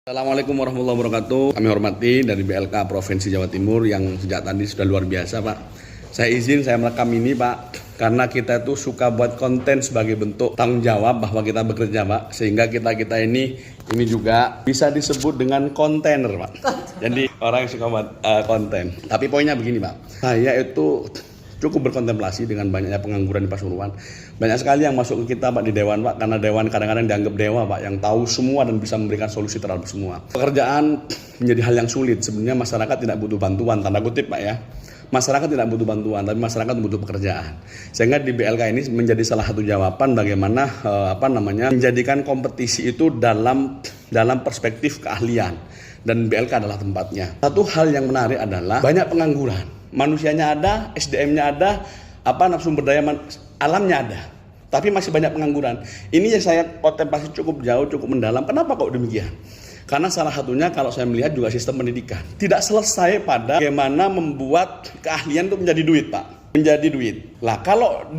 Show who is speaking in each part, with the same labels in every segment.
Speaker 1: Assalamualaikum warahmatullahi wabarakatuh. Kami hormati dari BLK Provinsi Jawa Timur yang sejak tadi sudah luar biasa, Pak. Saya merekam ini, Pak, karena kita tuh suka buat konten sebagai bentuk tanggung jawab bahwa kita bekerja, Pak. Sehingga kita ini juga bisa disebut dengan kontainer, Pak. Jadi orang yang suka buat konten. Tapi poinnya begini, Pak. Saya itu cukup berkontemplasi dengan banyaknya pengangguran di Pasuruan. Banyak sekali yang masuk ke kita, Pak, di Dewan, Pak, karena Dewan kadang-kadang dianggap dewa, Pak, yang tahu semua dan bisa memberikan solusi terhadap semua. Pekerjaan menjadi hal yang sulit. Sebenarnya masyarakat tidak butuh bantuan, tanda kutip, Pak, ya. Masyarakat tidak butuh bantuan, tapi masyarakat butuh pekerjaan. Sehingga di BLK ini menjadi salah satu jawaban bagaimana menjadikan kompetisi itu dalam perspektif keahlian, dan BLK adalah tempatnya. Satu hal yang menarik adalah banyak pengangguran. Manusianya ada, SDM-nya ada, sumber daya alamnya ada, tapi masih banyak pengangguran. Ini yang saya kontemplasi cukup jauh, cukup mendalam. Kenapa kok demikian? Karena salah satunya kalau saya melihat juga sistem pendidikan tidak selesai pada bagaimana membuat keahlian itu menjadi duit, Pak. Menjadi duit. Lah kalau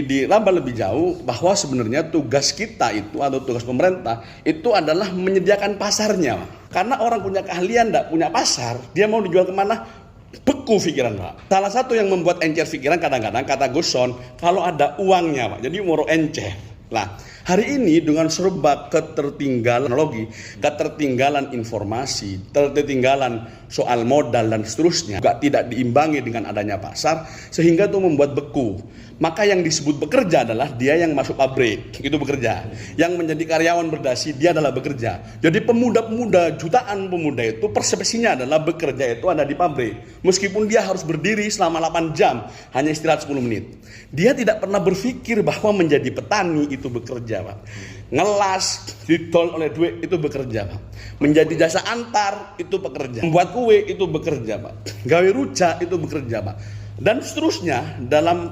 Speaker 1: diraba lebih jauh bahwa sebenarnya tugas kita itu atau tugas pemerintah itu adalah menyediakan pasarnya, Pak. Karena orang punya keahlian tidak punya pasar, dia mau dijual kemana? Beku pikiran, Pak. Salah satu yang membuat encer pikiran kadang-kadang kata Guson, kalau ada uangnya, Pak. Jadi moro encer. Lah, hari ini dengan serba ketertinggalan teknologi, ketertinggalan informasi, ketertinggalan soal modal dan seterusnya, juga tidak diimbangi dengan adanya pasar, sehingga itu membuat beku. Maka yang disebut bekerja adalah dia yang masuk pabrik, itu bekerja. Yang menjadi karyawan berdasi, dia adalah bekerja. Jadi pemuda-pemuda, jutaan pemuda itu persepsinya adalah bekerja itu ada di pabrik. Meskipun dia harus berdiri selama 8 jam, hanya istirahat 10 menit. Dia tidak pernah berpikir bahwa menjadi petani itu bekerja, Pak. Ngelas, didol oleh duit itu bekerja, Pak. Menjadi jasa antar itu bekerja. Membuat kue itu bekerja, Pak. Gawe rujak itu bekerja, Pak. Dan seterusnya dalam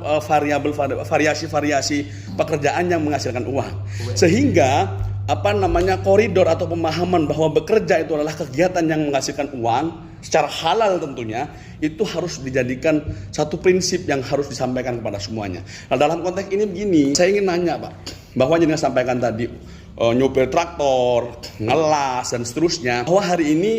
Speaker 1: variasi-variasi pekerjaan yang menghasilkan uang. Sehingga koridor atau pemahaman bahwa bekerja itu adalah kegiatan yang menghasilkan uang secara halal tentunya, itu harus dijadikan satu prinsip yang harus disampaikan kepada semuanya. Nah, dalam konteks ini begini, saya ingin nanya, Pak, bahwa yang sampaikan tadi nyopir traktor, ngelas dan seterusnya, bahwa hari ini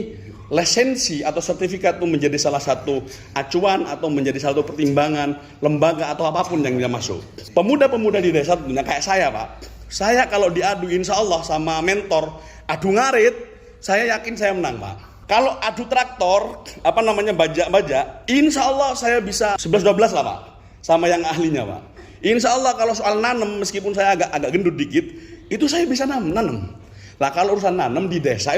Speaker 1: lisensi atau sertifikat itu menjadi salah satu acuan atau menjadi salah satu pertimbangan lembaga atau apapun yang dia masuk. Pemuda-pemuda di desa tentunya kayak saya, Pak. Saya kalau diadu insya Allah sama mentor, adu ngarit, saya yakin saya menang, Pak. Kalau adu traktor, bajak-bajak, insya Allah saya bisa 11-12 lah, Pak, sama yang ahlinya, Pak. Insya Allah kalau soal nanam, meskipun saya agak gendut dikit, itu saya bisa nanam. Lah kalau urusan nanam di desa itu